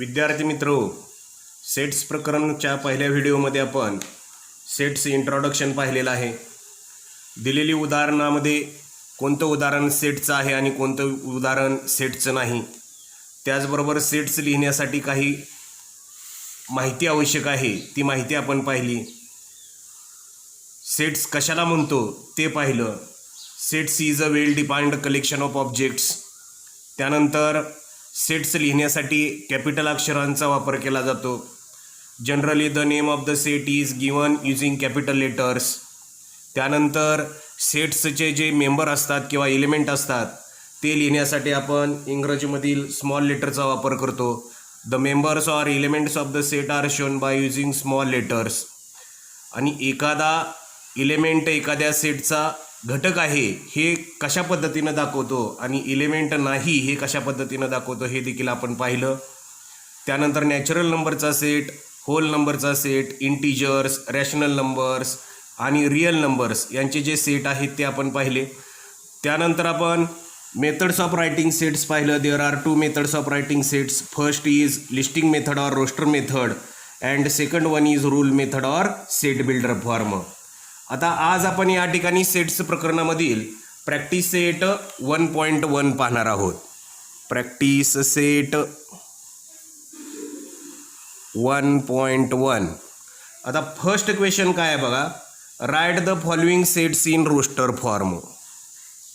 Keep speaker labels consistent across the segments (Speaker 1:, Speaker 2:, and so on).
Speaker 1: विद्यार्थी मित्रो, सेट्स प्रकरणच्या पहिल्या व्हिडिओमध्ये आपण सेट्स इंट्रोडक्शन पाहिलेलं आहे. दिलेली उदाहरणामध्ये कोणतं उदाहरण सेट्सचं आहे आणि कोणतं उदाहरण सेट्सचं नाही. त्याचबरोबर सेट्स लिहिण्यासाठी काही माहिती आवश्यक आहे, ती माहिती आपण पाहिली. सेट्स कशाला म्हणतो ते पाहिलं. Sets is a well defined collection of objects. त्यानंतर सेट्स लिहिण्यासाठी कॅपिटल अक्षरांचा वापर केला जातो. Generally the name of the set is given using capital letters. त्यानंतर सेट्सचे जे मेंबर असतात किंवा एलिमेंट असतात ते लिहिण्यासाठी आपण इंग्रजीमधील स्मॉल लेटरचा वापर करतो. The members or elements of the set are shown by using small letters. आणि एखादा एलिमेंट एखाद्या सेटचा घटक आहे हे कशा पद्धतीनं दाखवतो आणि एलिमेंट नाही हे कशा पद्धतीनं दाखवतो हे देखील आपण पाहिलं. त्यानंतर नॅचरल नंबरचा सेट, होल नंबरचा सेट, इंटिजर्स, रॅशनल नंबर्स आणि रिअल नंबर्स यांचे जे सेट आहेत ते आपण पाहिले. त्यानंतर आपण मेथड्स ऑफ रायटिंग सेट्स पाहिलं. There are two methods of writing sets. First is listing method or roster method and second one is rule method or set builder form. आता आज आपण या ठिकाणी सेट्स प्रकरणामधील प्रॅक्टिस सेट 1.1 पाहणार आहोत. Practice set 1.1. आता first question काय आहे बघा. Write the following sets in roster form.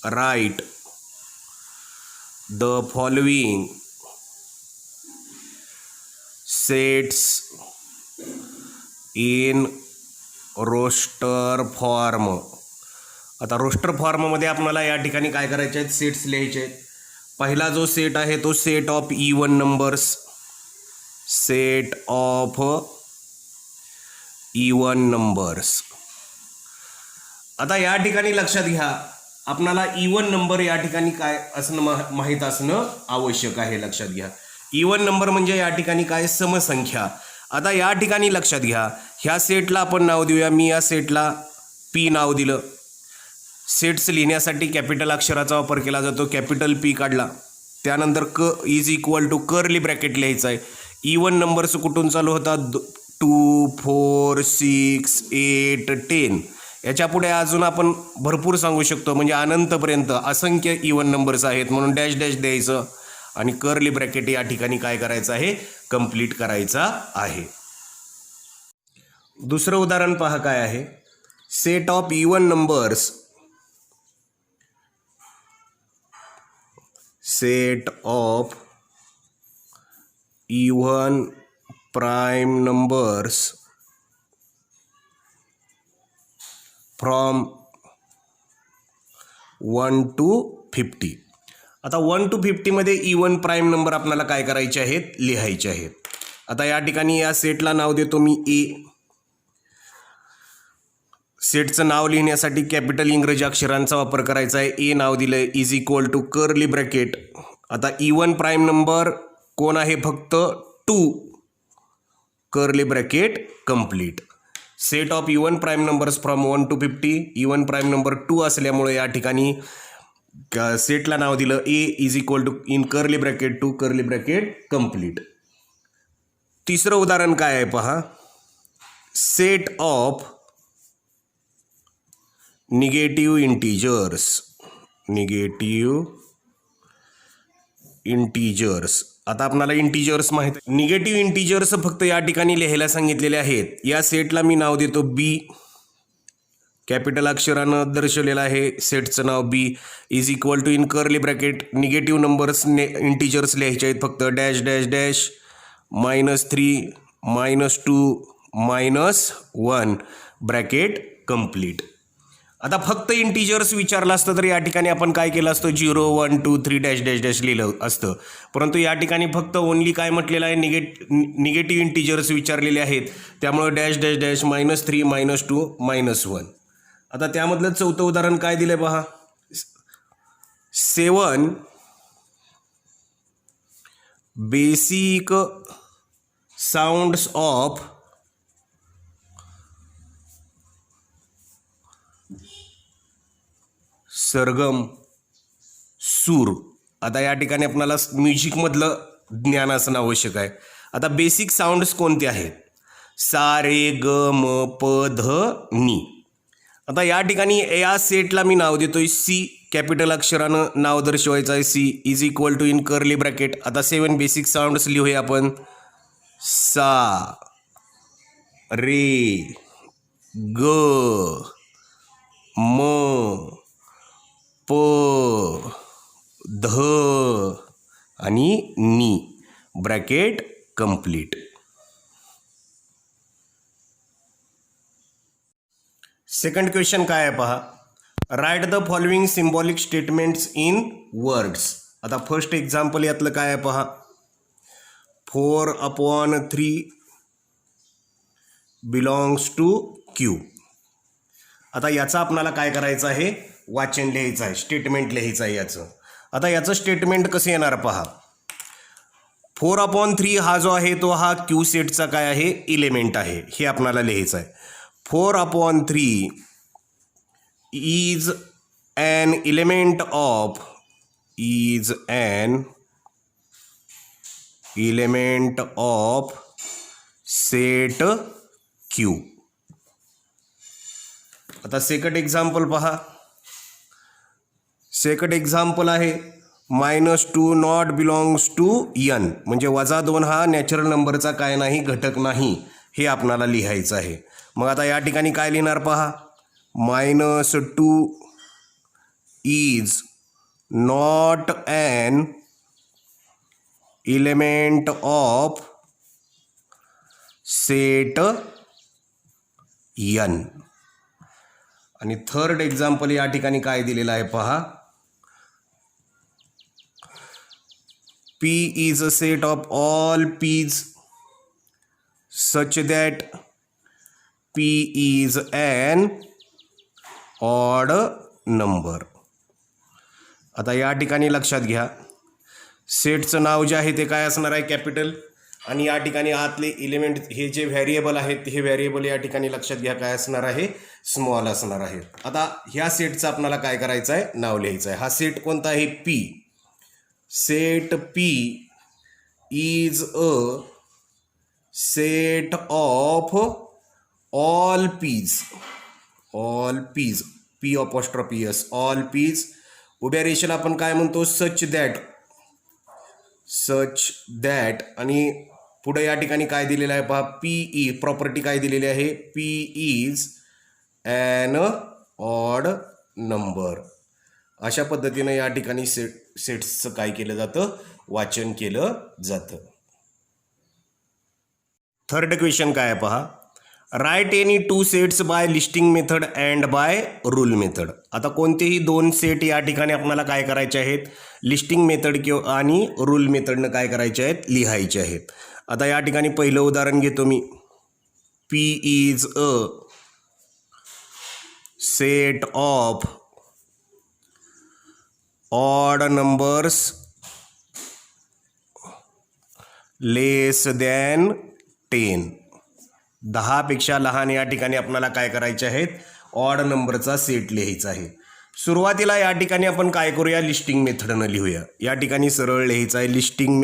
Speaker 1: Write the following sets in roster form. आता रोस्टर फॉर्ममध्ये आपल्याला या ठिकाणी काय करायचे आहेत, सेट्स लिहायचे आहेत. पहिला जो सेट आहे तो set of even numbers. Set of even numbers. आता या ठिकाणी लक्षात घ्या, आपणाला इवन नंबर या ठिकाणी काय असणं माहीत असणं आवश्यक आहे. लक्षात घ्या, इवन नंबर म्हणजे या ठिकाणी काय, समसंख्या. आता या ठिकाणी लक्षात घ्या, ह्या सेटला आपण नाव देऊया. मी या सेटला पी नाव दिलं. सेट्स लिहिण्यासाठी कॅपिटल अक्षराचा वापर केला जातो. कॅपिटल पी काढला. त्यानंतर क is equal to curly bracket लिहायचं आहे. इवन नंबर्स कुठून चालू होतात, 2, 4, 6, 8, 10. याच्या पुढे अजून आपण भरपूर सांगू शकतो, म्हणजे अनंतपर्यंत असंख्य इवन नंबर्स आहेत म्हणून डॅश डॅश द्यायचं आणि कर्ली ब्रॅकेट या ठिकाणी काय करायचं आहे, कंप्लीट करायचा आहे. दुसरं उदाहरण पहा काय आहे. Set of even numbers. Set of even prime numbers from 1 to 50. आता 1 to 50 मध्ये इवन प्राईम नंबर आपल्याला काय करायचे आहेत, लिहायचे आहेत. आता या ठिकाणी या सेटला नाव देतो मी ए. सेटचं नाव लिहिण्यासाठी कॅपिटल इंग्रजी अक्षरांचा वापर करायचा आहे. ए नाव दिलं आहे. Is equal to curly bracket. आता इवन प्राईम नंबर कोण आहे, फक्त 2. Curly bracket complete. Set of even prime numbers from 1 to 50. Even prime number 2 असल्यामुळे या ठिकाणी सेटला नाव दिलं A is equal to in curly bracket 2 curly bracket complete. तिसरं उदाहरण काय आहे पहा. Set of negative integers. Negative integers. आता आपल्याला इंटीजर्स माहित आहे. निगेटिव्ह इंटीजर्स फक्त या ठिकाणी लिहायला सांगितलेले आहेत. या सेटला मी नाव देतो बी. कॅपिटल अक्षरानं दर्शवलेलं आहे सेटचं नाव B. Is equal to in curly bracket negative numbers integers लिहायचे आहेत फक्त dash dash dash -3 -2 -1 bracket complete. आता फक्त इंटीजर्स विचारलं असतं तर या ठिकाणी आपण काय केलं असतं, 0 1 2 3 डॅश डॅश डॅश लिहिलं असतं. परंतु या ठिकाणी फक्त ओनली काय म्हटलेलं आहे, निगेटिव्ह इंटीजर्स विचारलेले आहेत. त्यामुळे डॅश डॅश डॅश -3 -2 -1. आता त्यामधलं चौथं उदाहरण काय दिलंय पहा. 7 बेसिक साऊंड्स ऑफ सरगम सूर. आता या ठिकाणी आपल्याला म्युझिकमधलं ज्ञान असणं आवश्यक आहे. आता बेसिक साऊंड्स कोणते आहेत? सा रे ग म प ध नी. आता या ठिकाणी या सेटला मी नाव देतोय सी, कॅपिटल अक्षरानं नाव दर्शवायचं आहे. C is equal to in curly bracket. आता 7 बेसिक साऊंड्स लिहूया आपण. सा रे ग म प ध आणि नी. Bracket complete. सेकंड क्वेश्चन काय आहे पहा. Write the following symbolic statements in words. आता फर्स्ट एक्झाम्पल यातलं काय आहे पहा. 4/3 बिलॉंग्स टू क्यू. आता याचं आपल्याला काय करायचं आहे? वाचन लिहायचं आहे, स्टेटमेंट लिहायचं आहे याचं. आता याचं स्टेटमेंट कसं येणार पहा. 4/3 हा जो आहे तो हा क्यू सेटचा काय आहे? इलेमेंट आहे. हे आपल्याला लिहायचं आहे. 4/3 is an element of set Q. आता सेकंड एक्झाम्पल पहा. सेकंड एक्झाम्पल आहे -2 नॉट बिलॉंग्स टू n. म्हणजे -2 हा नॅचरल नंबरचा काय नाही? घटक नाही. हे आपणाला लिहायचं आहे. मग आता या ठिकाणी काय लिहिणार पहा. -2 is not an element of set n. आणि थर्ड एक्झाम्पल या ठिकाणी काय दिलेलं आहे पहा. P is a set of all p's such that P is an odd number. आता या ठिकाणी लक्षात घ्या, सेटचं नाव जे आहे ते काय असणार आहे? कॅपिटल. आणि या ठिकाणी आतले इलेमेंट हे जे व्हेरिएबल आहेत हे व्हेरिएबल या ठिकाणी लक्षात घ्या काय असणार आहे? स्मॉल असणार आहे. आता ह्या सेटचं आपल्याला काय करायचं आहे? नाव लिहायचं आहे. हा सेट कोणता आहे? P. Set P is a set of all P's. P apostrophe S. All P's. उभ्या रेषेला आपण काय म्हणतो? Such that. आणि पुढे या ठिकाणी काय दिलेलं आहे पहा. पी प्रॉपर्टी काय दिलेली आहे? P is an odd number. अशा पद्धतीनं या ठिकाणी सेट्सचं काय केलं जातं? वाचन केलं जातं. थर्ड क्वेश्चन काय आहे पहा. Write any 2 sets by listing method and by rule method. आता कोणतेही 2 सेट या ठिकाणी आपल्याला काय करायचे आहेत? लिस्टिंग मेथड किंवा आणि रूल मेथडनं काय करायचे आहेत? लिहायचे आहेत. आता या ठिकाणी पहिलं उदाहरण घेतो मी. P is a set of odd numbers less than 10. 10 पेक्षा लहान या ठिकाणी आपल्याला काय करायचे आहेत? ऑड नंबरचा सेट लिहायचा आहे. सुरुवातीला या ठिकाणी आपण काय करूया? लिस्टिंग मेथडनं लिहूया. या ठिकाणी सरळ लिहायचं आहे लिस्टिंग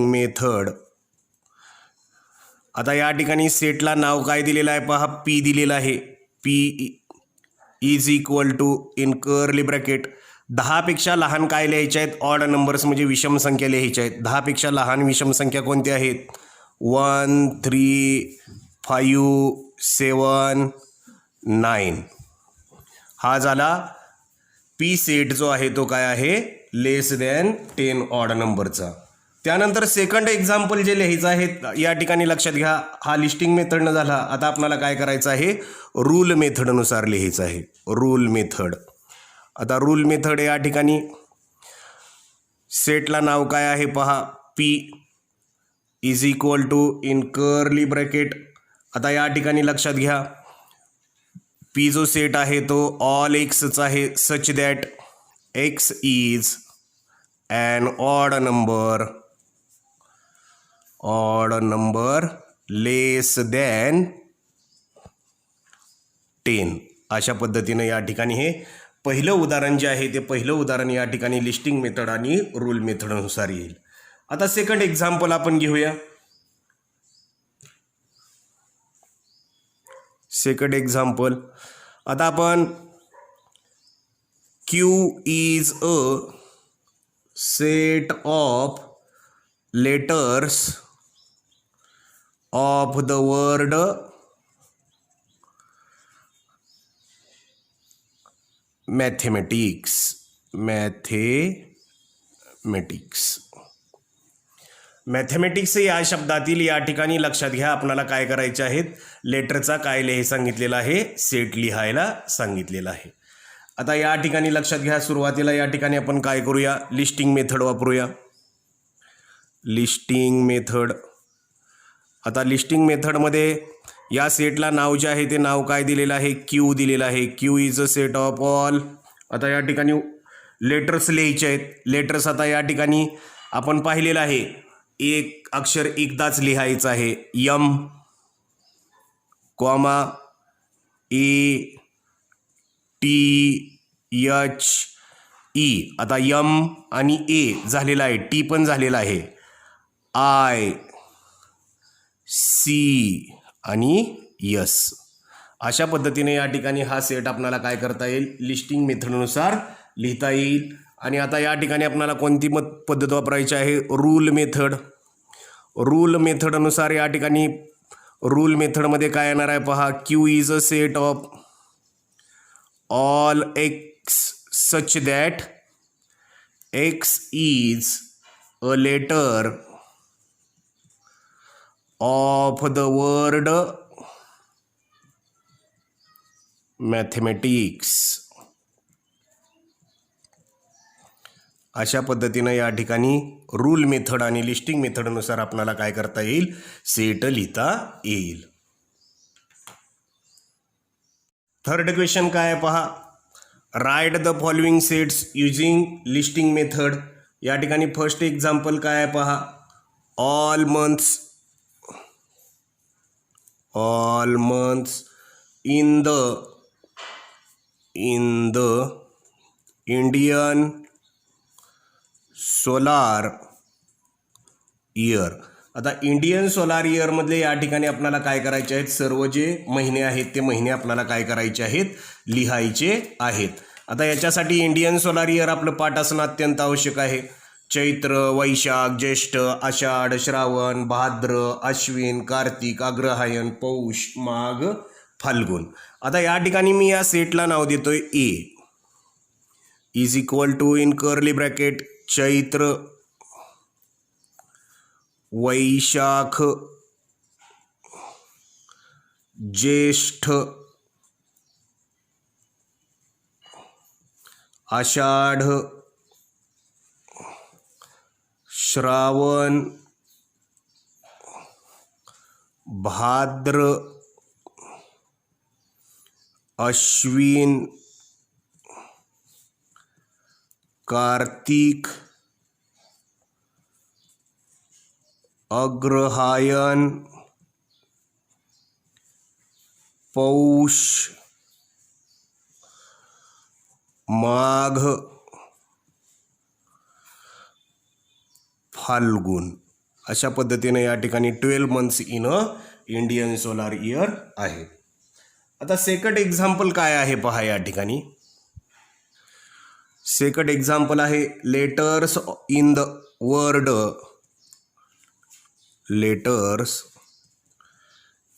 Speaker 1: मेथड. आता या ठिकाणी सेटला नाव काय दिलेलं आहे पहा. पी दिलेलं आहे. P is equal to in curly bracket 10 पेक्षा लहान काय लिहायचे आहेत? ऑड नंबर्स म्हणजे विषम संख्या लिहायच्या आहेत. 10 पेक्षा लहान विषम संख्या कोणत्या आहेत? 1, 3, 5, 7, 9. हा झाला पी सेट जो आहे तो काय आहे? लेस दॅन 10 ऑड नंबरचा. त्यानंतर सेकंड एक्झाम्पल जे लिहायचं आहे या ठिकाणी लक्षात घ्या. हा लिस्टिंग मेथडनं झाला. आता आपल्याला काय करायचं आहे? रूल मेथडनुसार लिहायचं आहे. Rule method. आता रूल मेथड या ठिकाणी सेटला नाव काय आहे पहा. P is equal to in curly bracket. आता या ठिकाणी लक्षात घ्या पी जो सेट आहे तो ऑल एक्सचा आहे. Such that x is an odd number less than 10. अशा पद्धतीनं या ठिकाणी हे पहिलं उदाहरण जे आहे ते पहिलं उदाहरण या ठिकाणी लिस्टिंग मेथड आणि रूल मेथडनुसार येईल. आता सेकंड एक्झाम्पल आपण घेऊया. सेकंड एक्झाम्पल, आता आपण Q is a set of letters of the word mathematics. Mathematics या शब्दातील या ठिकाणी लक्षात घ्या, आपल्याला काय करायचे आहेत, लेटरचा काय लिहायला सांगितलेला आहे, सेट लिहायला सांगितलेला आहे. आता या ठिकाणी लक्षात घ्या, सुरुवातीला या ठिकाणी आपण काय करूया, लिस्टिंग मेथड वापरूया. Listing method. आता लिस्टिंग मेथडमध्ये या सेटला नाव जे आहे ते नाव काय दिलेलं आहे, क्यू दिलेलं आहे. Q is a set of all. आता या ठिकाणी लेटर्स लिहायचे आहेत. लेटर्स आता या ठिकाणी आपण पाहिलेलं आहे, एक अक्षर एकदाच लिहायचं आहे. M comma A T H E. आता यम आणि ए झालेला आहे, टी पण झालेला आहे, आय सी आणि यस. अशा पद्धतीने या ठिकाणी हा सेट आपल्याला काय करता येईल, लिस्टिंग मेथडनुसार लिहिता येईल. आणि आता या ठिकाणी आपल्याला कोणती पद्धत वापरायची आहे, रूल मेथड. रूल मेथडनुसार या ठिकाणी रूल मेथडमध्ये काय येणार आहे पहा, Q is a set of all x such that x is a letter of the word mathematics. अशा पद्धतीनं या ठिकाणी रूल मेथड आणि लिस्टिंग मेथडनुसार आपल्याला काय करता येईल, सेट लिहिता येईल. थर्ड क्वेश्चन काय आहे पहा, write the following sets using listing method. या ठिकाणी फर्स्ट एक्झाम्पल काय आहे पहा, all months. All months in the Indian solar year. आता इंडियन सोलार इयरमधले या ठिकाणी आपल्याला काय करायचे आहेत, सर्व जे महिने आहेत ते महिने आपल्याला काय करायचे आहेत, लिहायचे आहेत. आता याच्यासाठी इंडियन सोलार इयर आपलं पाठ असणं अत्यंत आवश्यक आहे. चैत्र, वैशाख, ज्येष्ठ, आषाढ, श्रावण, भाद्र, अश्विन, कार्तिक, अग्रहायण, पौष, माघ, फाल्गुन. आता या ठिकाणी मी या सेटला नाव देतोय A is equal to in curly bracket Chaitra, Vaishakh, Jyeshtha, Ashadh, Shravan, भाद्र, अश्विन, कार्तिक, अग्रहायण, पौष, माघ, फाल्गुन. अशा पद्धतीने या ठिकाणी 12 months in a Indian solar year आहे. आता सेकंड एक्झाम्पल काय आहे पहा, या ठिकाणी सेकंड एक्झाम्पल आहे letters in the word, letters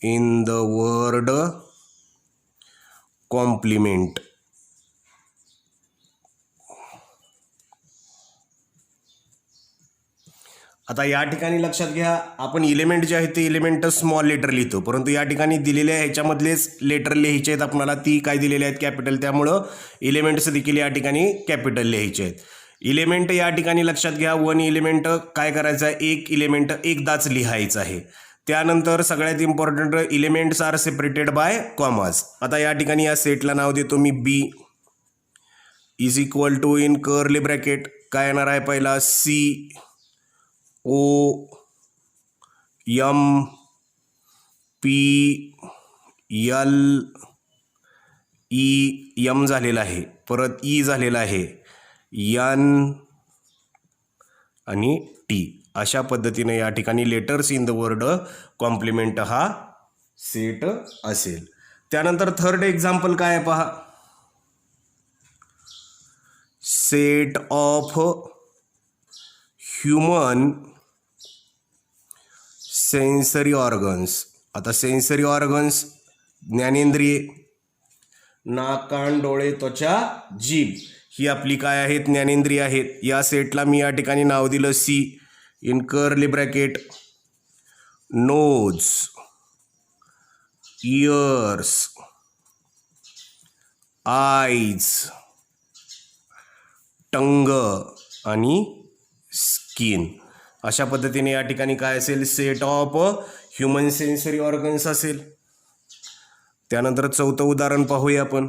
Speaker 1: in the word complement. आता या ठिकाणी लक्षात घ्या, आपण एलिमेंट जे आहे ते एलिमेंट स्मॉल लेटर लिहितो, परंतु या ठिकाणी दिलेल्या ह्याच्यामधलेच लेटर लिहायचे आहेत आपल्याला, ती काय दिलेले आहेत, कॅपिटल. त्यामुळं एलिमेंट्स देखील या ठिकाणी कॅपिटल लिहायचे आहेत. एलिमेंट या ठिकाणी लक्षात घ्या, वन एलिमेंट काय करायचं आहे, एक एलिमेंट एकदाच लिहायचं आहे. त्यानंतर सगळ्यात important, elements are separated by commas. आता या ठिकाणी या सेटला नाव देतो मी B is equal to in curly bracket काय येणार आहे, पहिला C O M P L E, M झालेला आहे, परत ई झालेला आहे, एन आणि टी अशा पद्धतीने या ठिकाणी letters in the word complement हा सेट असेल. त्यानंतर थर्ड एक्झाम्पल काय आहे पहा. Set of human sensory organs. आता सेन्सरी ऑर्गन्स ज्ञानेंद्रिये, नाक, कान, डोळे, त्वचा, जीभ ही आपली काय आहेत, ज्ञानेंद्रिय आहेत. या सेटला मी या ठिकाणी नाव दिलं C in curly bracket. Nose, ears, eyes, tongue आणि स्किन अशा पद्धतीने या ठिकाणी काय असेल, set of human sensory organs असेल. त्यानंतर चौथं उदाहरण पाहूया आपण.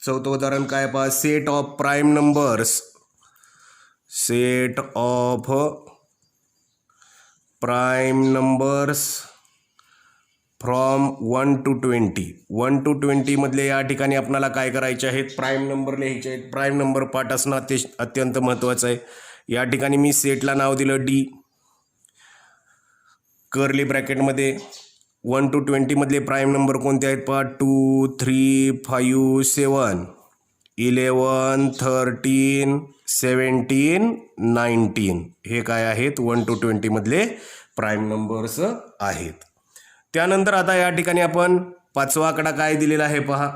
Speaker 1: चौथं उदाहरण काय पहा. Set of prime numbers. Set of prime numbers from 1 to 20. 1 to 20 मधले या ठिकाणी आपल्याला काय करायचे आहेत, प्राईम नंबर लिहायचे आहेत. प्राईम नंबर पाठ असणं अत्यंत महत्त्वाचं आहे. या ठिकाणी मी सेटला नाव दिलं डी कर्ली ब्रॅकेटमध्ये. 1 to 20 मधले प्राईम नंबर कोणते आहेत पहा. 2, 3, 5, 7, 11, 13, 17, 19 हे काय आहेत, 1 to 20 मधले प्राईम नंबर्स आहेत. त्यानंतर आता या ठिकाणी आपण पाचवा आकडा काय दिलेला आहे पहा.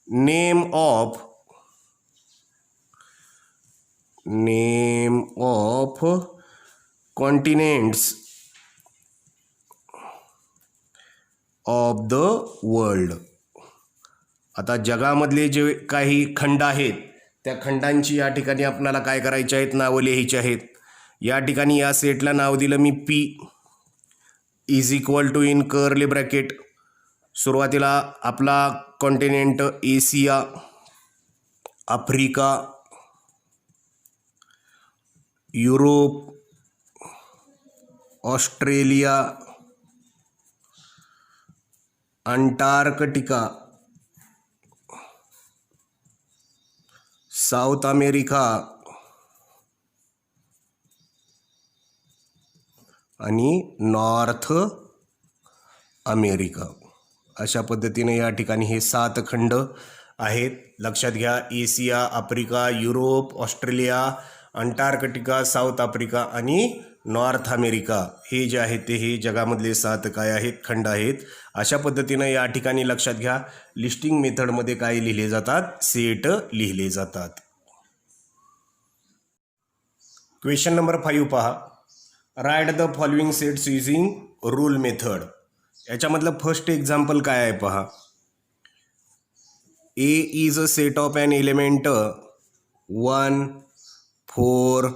Speaker 1: Name of continents of the world. आता जगामधले जे काही खंड आहेत त्या खंडांची या ठिकाणी आपल्याला काय करायचे आहेत, नावं लिहायची आहेत. या ठिकाणी या सेटला नाव दिलं मी P is equal to in curly bracket. सुरुवातीला आपला continent Asia, Africa, Europe, Australia, Antarctica, South America आणि नॉर्थ अमेरिका अशा पद्धतीने या ठिकाणी हे 7 खंड आहेत. लक्षात घ्या, Asia, Africa, Europe, Australia, Antarctica, south Africa आणि नॉर्थ अमेरिका हे जे आहेत ते हे जगामधले 7 काय आहेत, खंड आहेत. अशा पद्धतीनं या ठिकाणी लक्षात घ्या, लिस्टिंग मेथडमध्ये काय लिहिले जातात, सेट लिहिले जातात. क्वेश्चन नंबर 5 पहा. Write the following sets using rule method. याच्यामधलं फर्स्ट एक्झाम्पल काय आहे पहा. A is a set of an element 1, 4,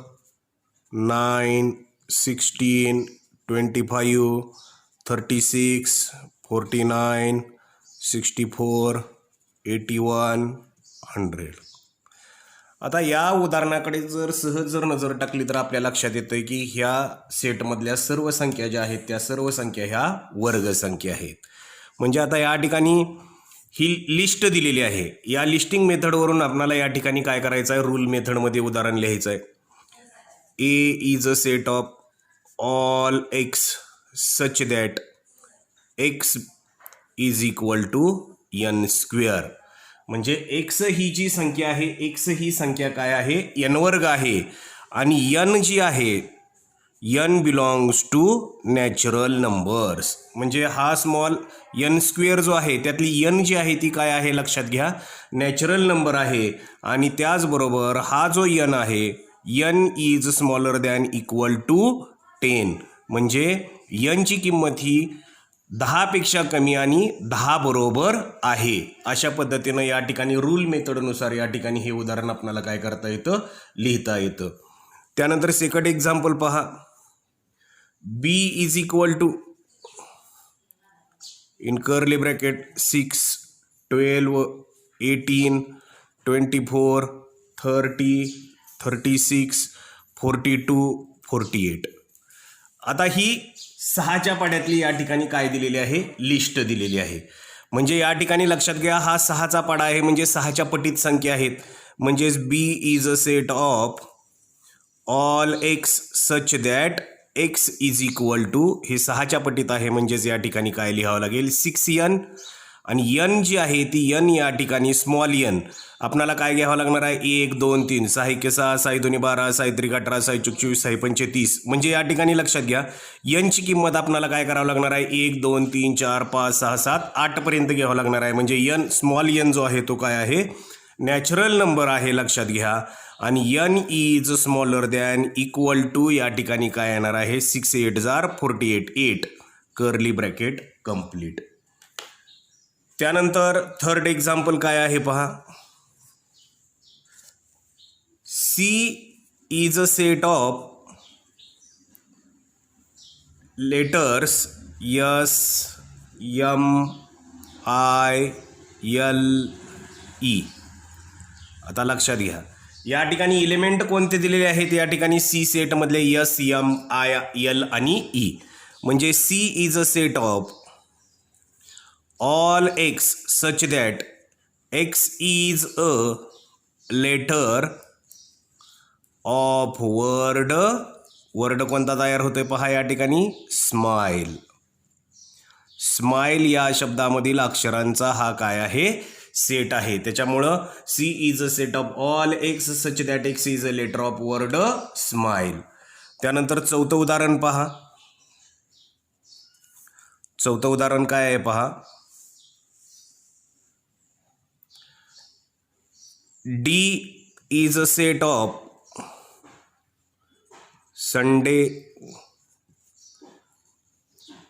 Speaker 1: 9, 16, 25, 36, 49, 64, 81, 100. आता या उदाहरणाकडे सहज नजर टाकली तर आपल्या लक्षात येतं की ह्या सेटमधल्या सर्व संख्या ज्या आहेत त्या सर्व संख्या ह्या वर्गसंख्या आहेत. म्हणजे आता या ठिकाणी ही लिस्ट दिलेली आहे. या लिस्टिंग मेथडवरून आपल्याला या ठिकाणी काय करायचं आहे, रूल मेथडमध्ये उदाहरण लिहायचं आहे. A is a set of all x such that x is equal to n square. म्हणजे एक्स ही जी संख्या आहे, एक्स ही संख्या काय आहे, एन वर्ग आहे. आणि एन जी आहे, n belongs to natural numbers. म्हणजे हा स्मॉल एन स्क्वेअर जो आहे त्यातली एन जी आहे ती काय आहे, लक्षात घ्या, नॅचरल नंबर आहे. आणि त्याचबरोबर हा जो एन आहे, n is smaller than equal to 10. म्हणजे एनची किंमत ही 10पेक्षा कमी आणि 10 बरोबर आहे. अशा पद्धतीनं या ठिकाणी रूल मेथडनुसार या ठिकाणी हे उदाहरण आपल्याला काय करता येतं, लिहिता येतं. त्यानंतर सेकंड एक्झाम्पल पहा. B is equal to in curly bracket 6, 12, 18, 24, 30, 36, 42, 48. आता ही 6च्या पाड्यातली या ठिकाणी काय दिलेली आहे, लिस्ट दिलेली आहे. म्हणजे या ठिकाणी लक्षात घ्या, हा 6चा पाडा आहे म्हणजे 6च्या पटीत संख्या आहेत. म्हणजेच B is a set of all x such that x is equal to, हे 6च्या पटीत आहे म्हणजेच या ठिकाणी काय लिहावं लागेल 6n, आणि n जी आहे ती n या ठिकाणी स्मॉल n आपल्याला काय घ्यावं लागणार आहे 1 2 3 6 1 6 6 2 12 6 3 18 6 4 24 6 25 30, म्हणजे या ठिकाणी लक्षात घ्या n ची किंमत आपल्याला काय करावं लागणार आहे 1 2 3 4 5 6 7 8 पर्यंत घ्यावं लागणार आहे, म्हणजे n स्मॉल n जो आहे तो काय आहे नॅचरल नंबर आहे लक्षात घ्या, आणि n is smaller than equal to या ठिकाणी काय येणार आहे 6 8 जार 48 8 कर्ली ब्रॅकेट कंप्लीट. त्यानंतर थर्ड एक्झाम्पल काय आहे पहा, C is a set of letters S M I L E. आता लक्षात घ्या या ठिकाणी एलिमेंट कोणते दिलेले आहेत, या ठिकाणी C सेटमधले S M I L आणि E, म्हणजे C is a set of all x such that x is a letter of word कोणता तयार होतोय पहा या ठिकाणी स्माइल. स्माइल या शब्दामधील अक्षरांचा हा काय आहे सेट आहे, त्याच्यामुळं C is a set of all x such that x is a letter of word smile. त्यानंतर चौथं उदाहरण पहा, चौथं उदाहरण काय आहे पहा, D is a set of Sunday,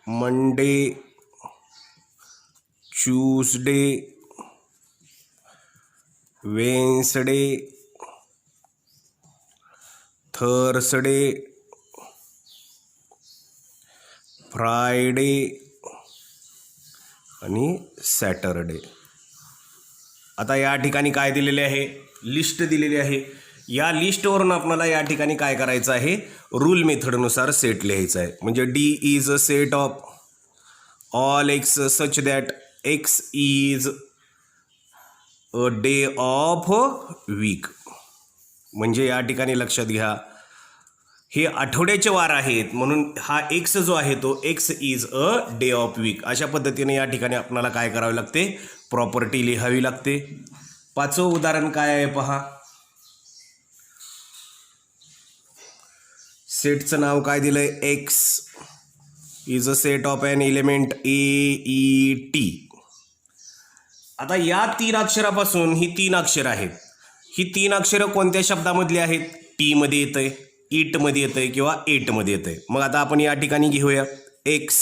Speaker 1: Monday, Tuesday, Wednesday, Thursday, Friday आणि सॅटरडे. आता या ठिकाणी काय दिलेले आहे लिस्ट दिलेली आहे, या लिस्टवरून आपल्याला या ठिकाणी काय करायचं आहे रूल मेथडनुसार सेट लिहायचा आहे, म्हणजे D is a set of all x such that x is a day of week, म्हणजे या ठिकाणी लक्षात घ्या हे आठवड्याचे वार आहेत म्हणून हा एक्स जो आहे तो x is a day of week. अशा पद्धतीने या ठिकाणी आपल्याला काय करावे लागते प्रॉपर्टी लिहावी लागते. पाचवं उदाहरण काय आहे पहा, सेटचं नाव काय दिलंय x is a set of an element AET. आता या 3 अक्षरापासून ही 3 अक्षर आहेत, ही 3 अक्षरं कोणत्या शब्दामधली आहेत, टी मध्ये येतंय, इट मध्ये येतंय किंवा एट मध्ये येतंय. मग आता आपण या ठिकाणी घेऊया x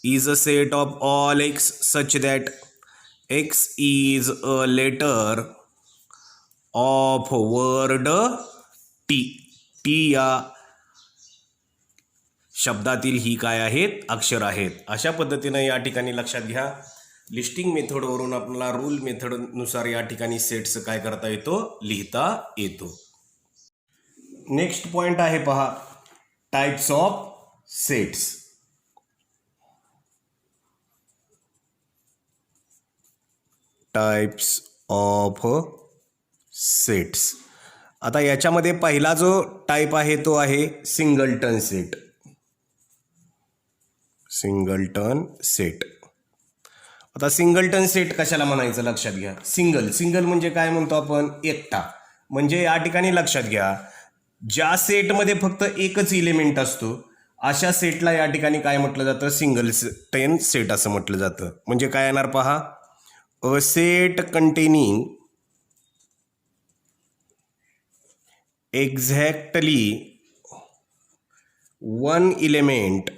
Speaker 1: is a set of all x such that x is a letter of word T. T या शब्दातील ही काय आहेत अक्षर आहेत. अशा पद्धतीनं या ठिकाणी लक्षात घ्या लिस्टिंग मेथडवरून आपल्याला रूल मेथडनुसार या ठिकाणी सेट्स काय करता येतो लिहिता येतो. नेक्स्ट पॉइंट आहे पहा types of sets. Types of sets. आता याच्यामध्ये पहिला जो टाइप आहे तो आहे सिंगलटन सेट. Singleton set. आता सिंगलटन सेट कशाला म्हणायचं लक्षात घ्या. सिंगल म्हणजे काय म्हणतो आपण एकटा. म्हणजे या ठिकाणी लक्षात घ्या ज्या सेटमध्ये फक्त एकच एलिमेंट असतो अशा सेटला या ठिकाणी काय म्हटलं जातं सिंगलटन सेट असं म्हटलं जातं. म्हणजे काय येणार पहा a set containing exactly one element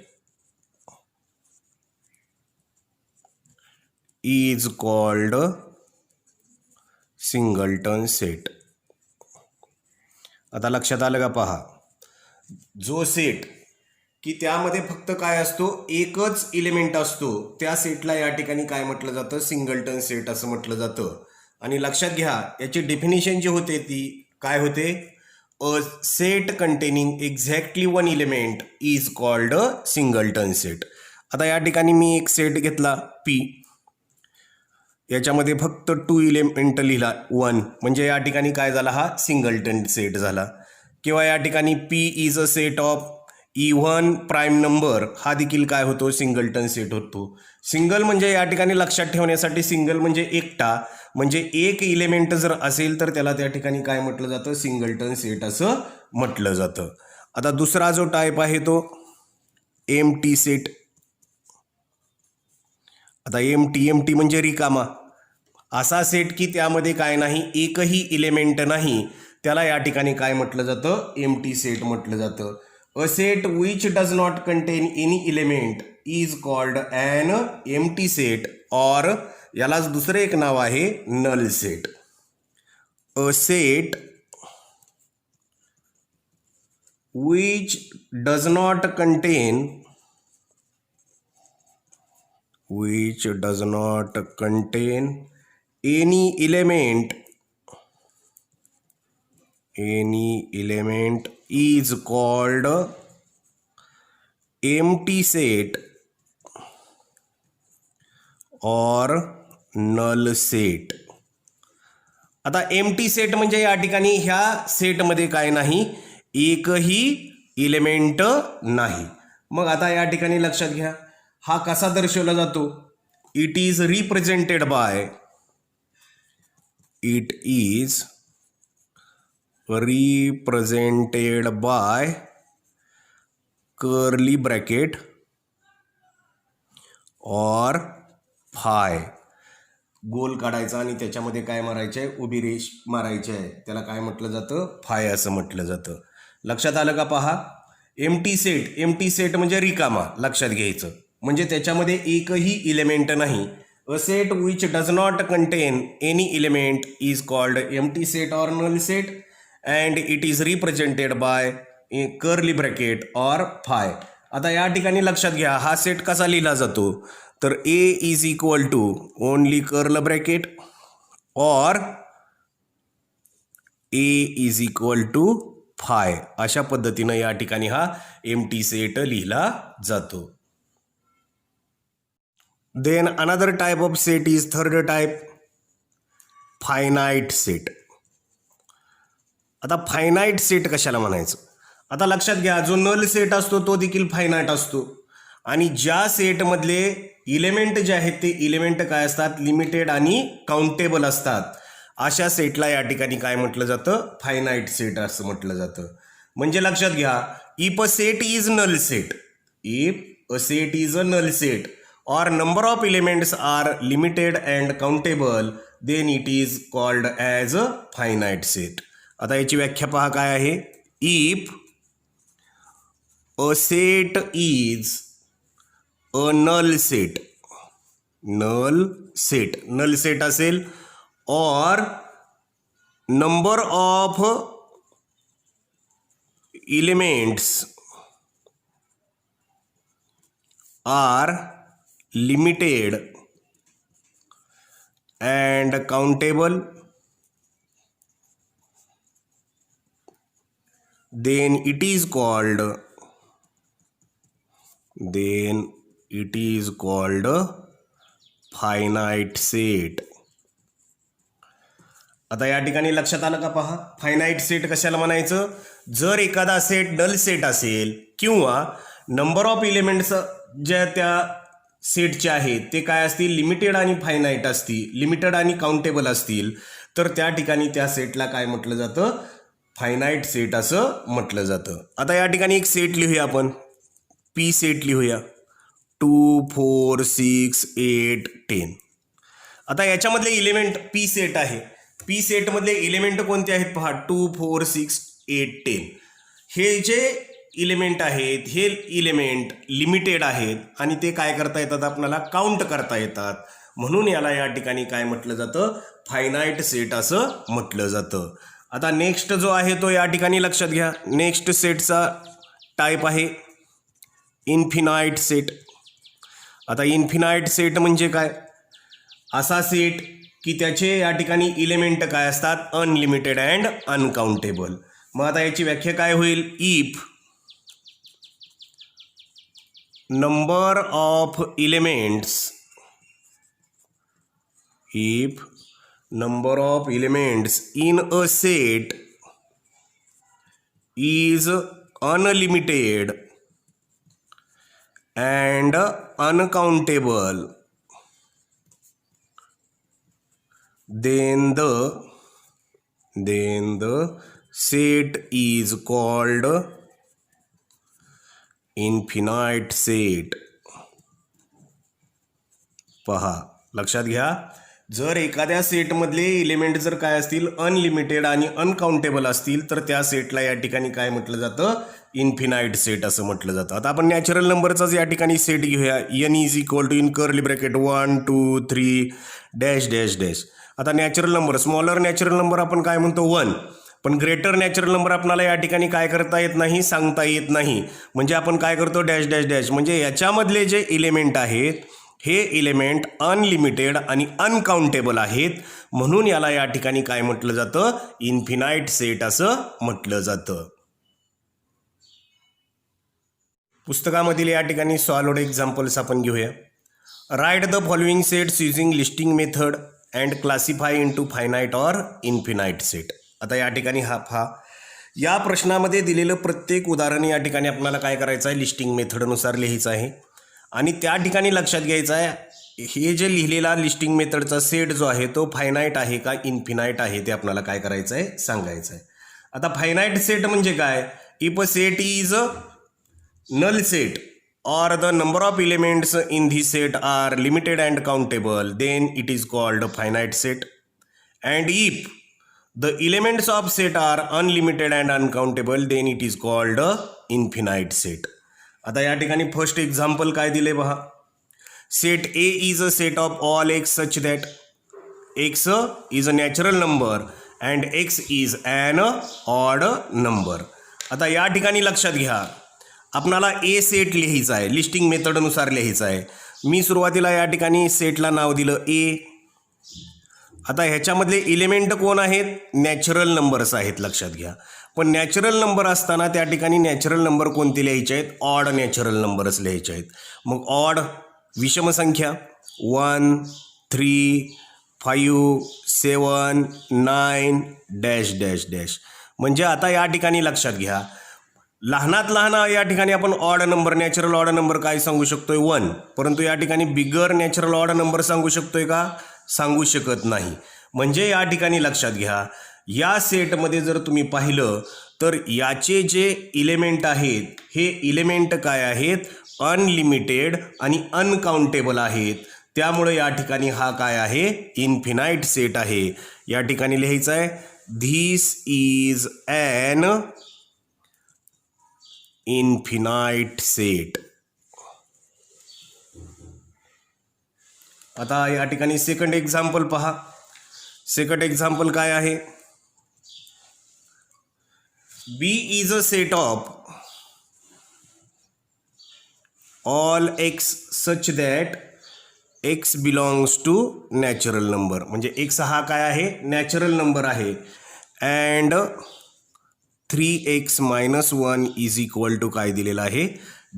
Speaker 1: is called singleton set. आता लक्षात आलं का पहा जो सेट की त्यामध्ये फक्त काय असतो एकच एलिमेंट असतो त्या सेटला या ठिकाणी काय म्हटलं जातं सिंगलटन सेट असं म्हटलं जातं. आणि लक्षात घ्या याची डेफिनेशन जी होते ती काय होते a set containing exactly one element is called singleton set. आता या ठिकाणी मी एक सेट घेतला पी, याच्यामध्ये फक्त 2 एलिमेंट लिहिला 1, म्हणजे या ठिकाणी काय झाला हा सिंगलटन सेट झाला. किंवा या ठिकाणी P is a set of even prime number, हा देखील काय होतो, सिंगलटन सेट होतो. सिंगल म्हणजे या ठिकाणी लक्षात ठेवण्यासाठी, सिंगल म्हणजे एकटा, म्हणजे एक इलेमेंट जर असेल तर त्याला त्या ठिकाणी काय म्हटलं जातं, सिंगलटन सेट असं म्हटलं जातं. आता दुसरा जो टाईप आहे तो एम्प्टी सेट. आता एम्प्टी म्हणजे रिकामा, असा सेट की त्यामध्ये काय नाही, एकही इलेमेंट नाही, त्याला या ठिकाणी काय म्हटलं जातं, एम्प्टी सेट म्हटलं जातं. A set which does not contain any element is called an empty set, or यालाच दुसरं एक नाव आहे null set. A set which does not contain any element is called empty set or null set. आता empty set म्हणजे या ठिकाणी ह्या सेटमध्ये काय नाही, एकही इलेमेंट नाही. मग आता या ठिकाणी लक्षात घ्या, हा कसा दर्शवला जातो, it is represented by curly bracket और फाय. गोल काढायचा आणि त्याच्यामध्ये काय मारायचं आहे, उभी रेष मारायची आहे, त्याला काय म्हटलं जातं, फाय असं म्हटलं जातं. लक्षात आलं का? पहा, एम्प्टी सेट म्हणजे रिकामा, लक्षात घ्यायचं, म्हणजे त्याच्यामध्ये एकही इलेमेंट नाही. A set which does not contain any element is called empty set or null set and it is represented by curly bracket or phi. आता या ठिकाणी लक्षात घ्या, हा सेट कसा लिहिला जातो, तर A is equal to only curl bracket और A is equal to phi, अशा पद्धतीनं या ठिकाणी हा एम्प्टी सेट लिहिला जातो. Then another type of set is third type, finite set. आता फायनाईट सेट कशाला म्हणायचं, आता लक्षात घ्या, जो नल सेट असतो तो देखील फायनाईट असतो, आणि ज्या सेटमधले इलेमेंट जे आहेत ते इलेमेंट काय असतात, लिमिटेड आणि काउंटेबल असतात, अशा सेटला या ठिकाणी काय म्हटलं जातं, फायनाईट सेट असं म्हटलं जातं. म्हणजे लक्षात घ्या, if a set is null set और number of elements are limited and countable, then it is called as a finite set. आता याची व्याख्या पहा काय आहे, if a set is a null set असेल, और number of elements are limited and countable, then it is called finite set. आता या ठिकाणी लक्षात आलं का? पहा, फायनाईट सेट कशाला म्हणायचं, जर एखादा सेट नल सेट असेल किंवा नंबर ऑफ एलिमेंट्स ज्या त्या सेटचे आहेत ते काय असतील, लिमिटेड आणि फायनाईट असतील, लिमिटेड आणि काउंटेबल असतील, तर त्या ठिकाणी त्या सेटला काय म्हटलं जातं, फायनाईट सेट असं म्हटलं जातं. आता या ठिकाणी एक सेट लिहूया आपण, पी सेट लिहूया, 2 4 6 8 10. आता याच्यामधले इलेमेंट पी सेट आहे, पी सेटमधले इलेमेंट कोणते आहेत पहा, 2 4 6 8 10. हे जे इलेमेंट आहेत हे इलेमेंट लिमिटेड आहेत आणि ते काय करता येतात, आपल्याला काउंट करता येतात, म्हणून याला या ठिकाणी काय म्हटलं जातं, फायनाईट सेट असं म्हटलं जातं. आता नेक्स्ट जो आहे तो या ठिकाणी लक्षात घ्या, नेक्स्ट सेटचा टाईप आहे इन्फिनाईट सेट. आता इन्फिनाईट सेट म्हणजे काय, असा सेट की त्याचे या ठिकाणी इलेमेंट काय असतात, अनलिमिटेड अँड अनकाउंटेबल. मग आता याची व्याख्या काय होईल, if number of elements in a set is unlimited and uncountable, then the set is called infinite set. पहा, लक्षात घ्या, जर एखाद्या सेटमधले एलिमेंट जर काय असतील अनलिमिटेड आणि अनकाउंटेबल असतील तर त्या सेटला या ठिकाणी काय म्हटलं जातं, इन्फिनाइट सेट असं म्हटलं जातं. आता आपण नॅचरल नंबरचाच या ठिकाणी सेट घेऊया. n is equal to in curly bracket 1 2 3 dash dash dash. आता natural number, smaller natural number आपण काय म्हणतो 1, पण ग्रेटर नॅचरल नंबर आपल्याला या ठिकाणी काय करता येत नाही, सांगता येत नाही. म्हणजे आपण काय करतो, डॅश डॅश डॅश. म्हणजे याच्यामधले जे एलिमेंट आहेत हे एलिमेंट अनलिमिटेड आणि अनकाउंटेबल आहेत, म्हणून याला या ठिकाणी काय म्हटलं जातं, इन्फिनाइट सेट असं म्हटलं जातं. पुस्तकामधील या ठिकाणी सॉल्व्ड एक्झाम्पल्स आपण घेऊया. Right the following sets using listing method and classify into finite or infinite set. आता या ठिकाणी या प्रश्नामध्ये दिलेलं प्रत्येक उदाहरण या ठिकाणी आपल्याला काय करायचं आहे, लिस्टिंग मेथडनुसार लिहायचं आहे. आणि त्या ठिकाणी लक्षात घ्यायचं आहे, हे जे लिहिलेला लिस्टिंग मेथडचा सेट जो आहे तो फायनाईट आहे का इन्फिनाइट आहे ते आपल्याला काय करायचं आहे, सांगायचं आहे. आता फायनाईट सेट म्हणजे काय, if a set is a null set or the number of elements in the set are limited and countable, then it is called a finite set. And if the elements of set are unlimited and uncountable, then it is called a infinite set. आता या ठिकाणी first example काय दिले पहा. Set A is a set of all x such that x is a natural number and x is an odd number. आता या ठिकाणी लक्षात घ्या, आपणाला ए सेट लिहायचा आहे, लिस्टिंग मेथडनुसार लिहायचा आहे. मी सुरुवातीला या ठिकाणी सेटला नाव दिलं ए. आता ह्याच्यामधले एलिमेंट कोण आहेत, नॅचरल नंबर्स आहेत, लक्षात घ्या. पण नॅचरल नंबर असताना त्या ठिकाणी नॅचरल नंबर कोणते लिहायचे आहेत, ऑड नॅचरल नंबर्स लिहायचे आहेत. मग ऑड विषम संख्या 1 3 5 7 9 डॅश डॅश डॅश. म्हणजे आता या ठिकाणी लक्षात घ्या, लहानात लहान या ठिकाणी आपण odd number, natural odd number काय सांगू शकतोय 1, परंतु या ठिकाणी बिगर नॅचरल ऑड नंबर सांगू शकतोय का, सांगू शकत नाही. म्हणजे या ठिकाणी लक्षात घ्या, या सेटमध्ये जर तुम्ही पाहिलं तर याचे जे इलेमेंट आहेत हे इलेमेंट काय आहेत, अनलिमिटेड आणि अनकाउंटेबल आहेत. त्यामुळे या ठिकाणी हा काय आहे, इन्फिनाइट सेट आहे. या ठिकाणी लिहायचं आहे, this is an infinite set. आता या ठिकाणी सेकंड एक्झाम्पल पहा. सेकंड एक्झाम्पल काय आहे, B is a set of all x such that x belongs to natural number. म्हणजे एक्स हा काय आहे, नॅचरल नंबर आहे. And 3x - 1 is equal to काय दिलेलं आहे,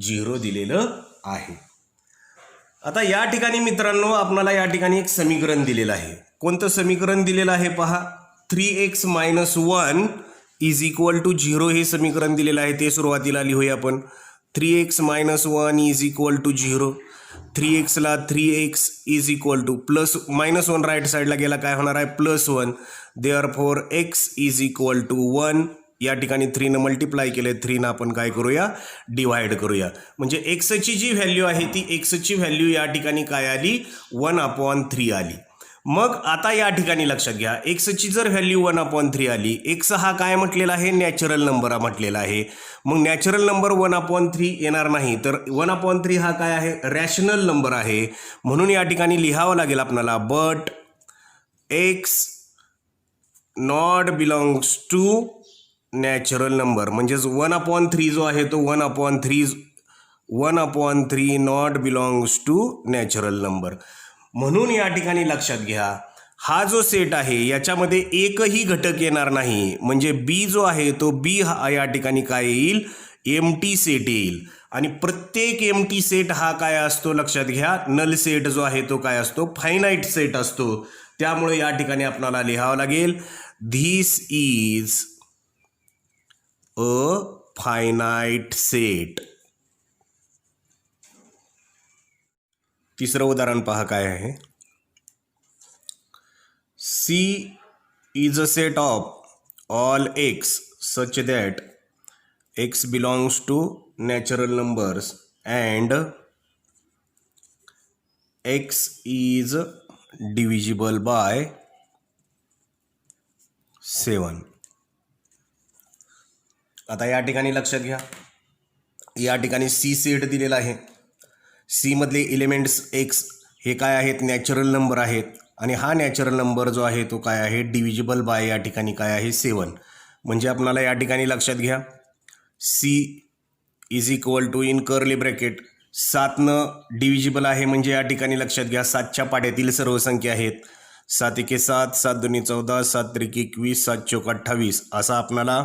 Speaker 1: 0 दिलेलं आहे. आता या ठिकाणी मित्रांनो आपल्याला या ठिकाणी एक समीकरण दिलेलं आहे. कोणतं समीकरण दिलेलं आहे पहा, 3x - 1 इज इक्वल टू 0 हे समीकरण दिलेलं आहे. ते सुरुवातीला लिहूया आपण. 3x - 1 is equal to 0. 3x ला 3x is equal to plus -1 right साईडला गेला काय होणार आहे, +1. Therefore x is equal to 1. या ठिकाणी 3 मल्टिप्लाय केले, 3 आपण काय करूया, डिवाइड करूया. म्हणजे एक्सची जी व्हॅल्यू आहे ती एक्सची व्हॅल्यू या ठिकाणी काय आली, 1/3 आली. मग आता या ठिकाणी लक्षात घ्या, एक्सची जर व्हॅल्यू 1/3 आली, एक्स हा काय म्हटलेला आहे, नॅचरल नंबर म्हटलेला आहे. मग नॅचरल नंबर 1/3 येणार नाही, तर 1/3 हा काय आहे, रॅशनल नंबर आहे. म्हणून या ठिकाणी लिहावं लागेल आपल्याला, but x not belongs to natural number. म्हणजेच 1/3 जो आहे तो 1/3 not belongs to natural number. म्हणून या ठिकाणी लक्षात घ्या, हा जो सेट आहे याच्यामध्ये एकही घटक येणार नाही. म्हणजे बी जो आहे तो बी हा या ठिकाणी काय येईल, एम्प्टी सेट येईल. आणि प्रत्येक एम्प्टी सेट हा काय असतो, लक्षात घ्या, नल सेट जो आहे तो काय असतो, फायनाईट सेट असतो. त्यामुळे या ठिकाणी आपल्याला लिहावं लागेल, this is a finite set. तिसरं उदाहरण पहा काय आहे. C is a set of all x such that x belongs to natural numbers and x is divisible by 7. आता या ठिकाणी लक्षात घ्या, या ठिकाणी सी सेट दिलेला आहे. सी मधले एलिमेंट्स एक्स हे काय आहेत, नॅचरल नंबर आहेत. आणि हा नॅचरल नंबर जो आहे तो काय आहे, डिव्हिजिबल बाय या ठिकाणी काय आहे 7. म्हणजे आपल्याला या ठिकाणी लक्षात घ्या, C is equal to in curly bracket 7नं डिव्हिजिबल आहे. म्हणजे या ठिकाणी लक्षात घ्या 7च्या पाड्यातील सर्व संख्या आहेत. 7 एके 7, 7 दुनी 14, 7 त्रिक 21, 7 चौक 28 असा आपल्याला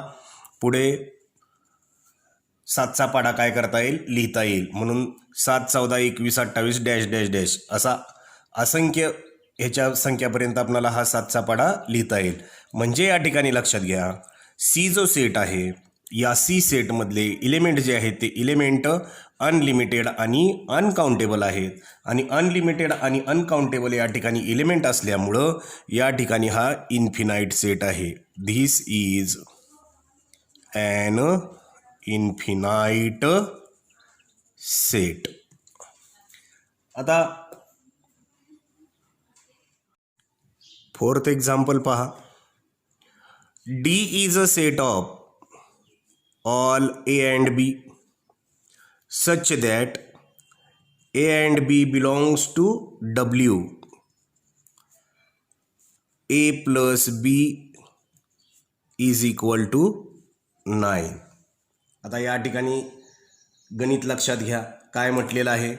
Speaker 1: पुढे 7चा पाडा काय करता येईल, लिहिता येईल. म्हणून 7, 14, 21, 28 डॅश डॅश डॅश असा असंख्य ह्याच्या संख्यापर्यंत आपल्याला हा 7चा पाडा लिहिता येईल. म्हणजे या ठिकाणी लक्षात घ्या, सी जो सेट आहे या सी सेटमधले इलेमेंट जे आहेत ते इलेमेंट अनलिमिटेड आणि अनकाउंटेबल आहेत. आणि अनलिमिटेड आणि अनकाउंटेबल या ठिकाणी इलेमेंट असल्यामुळं या ठिकाणी हा इन्फिनाईट सेट आहे. This is an infinite set. आता फोर्थ एक्झाम्पल पहा. D is a set of all A and B such that A and B belongs to W. A plus B is equal to 9. आता या ठिकाणी गणित लक्षात घ्या, काय म्हटलेलं आहे.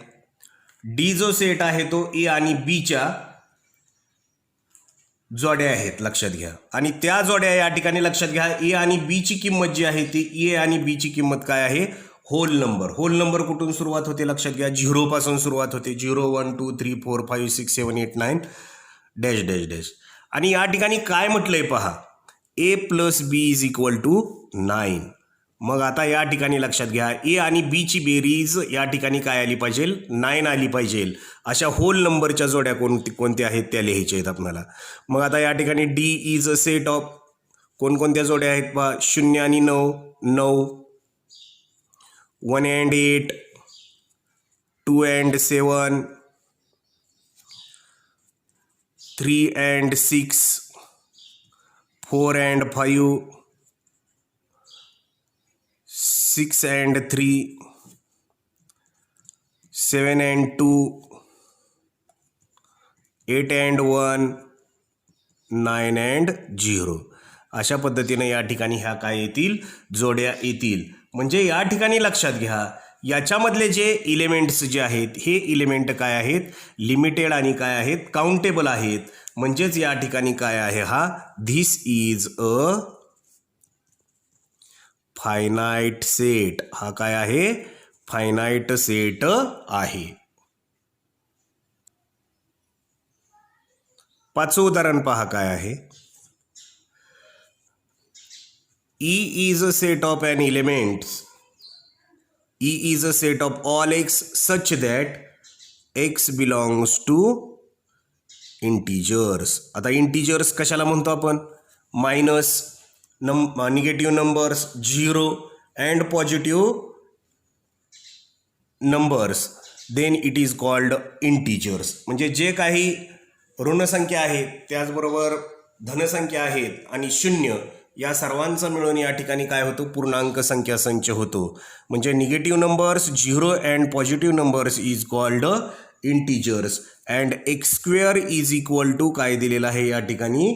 Speaker 1: डी जो सेट आहे तो ए आणि बीच्या जोड्या आहेत लक्षात घ्या. आणि त्या जोड्या या ठिकाणी लक्षात घ्या, ए आणि बीची किंमत जी आहे ती ए आणि बीची किंमत काय आहे, होल नंबर. होल नंबर कुठून सुरुवात होते लक्षात घ्या, 0 पासून सुरुवात होते. 0 1 2 3 4 5 6 7 8 9 डॅश डॅश डॅश. आणि या ठिकाणी काय म्हटलंय पहा, A plus B is equal to 9. मग आता या ठिकाणी लक्षात घ्या, ए आणि बीची बेरीज या ठिकाणी काय आली पाहिजे, 9 आली पाहिजे. अशा होल नंबरच्या जोड्या कोणत्या आहेत त्या लिहायच्या आहेत आपल्याला. मग आता या ठिकाणी D is a set of कोणकोणत्या जोड्या आहेत पहा, 0 आणि 9 9, 1 and 8, 2 and 7, 3 and 6, 4 and 5, 6 and 3, 7 and 2, 8 and 1, 9 and 0. अशा पद्धतीने या ठिकाणी ह्या काय येतील, जोड्या येतील. म्हणजे या ठिकाणी लक्षात घ्या, याच्यामधले जे इलेमेंट्स जे आहेत हे इलेमेंट काय आहेत, लिमिटेड आणि काय आहेत, काउंटेबल आहेत. म्हणजेच या ठिकाणी काय आहे, हा this is a finite set. हा काय आहे, फायनाईट सेट आहे. पाचवं उदाहरण पहा काय आहे. E is a set of an elements. E is a set of all x such that x belongs to integers. आता इंटीजर्स कशाला म्हणतो आपण, minus negative numbers, 0 and positive numbers, then it is called integers. म्हणजे जे काही ऋणसंख्या आहेत त्याचबरोबर धनसंख्या आहेत आणि शून्य या सर्वांचा मिळून या ठिकाणी काय होतो, पूर्णांक संख्या संच होतो. म्हणजे negative numbers, 0 and positive numbers is called integers. And x square is equal to काय दिलेलं आहे या ठिकाणी,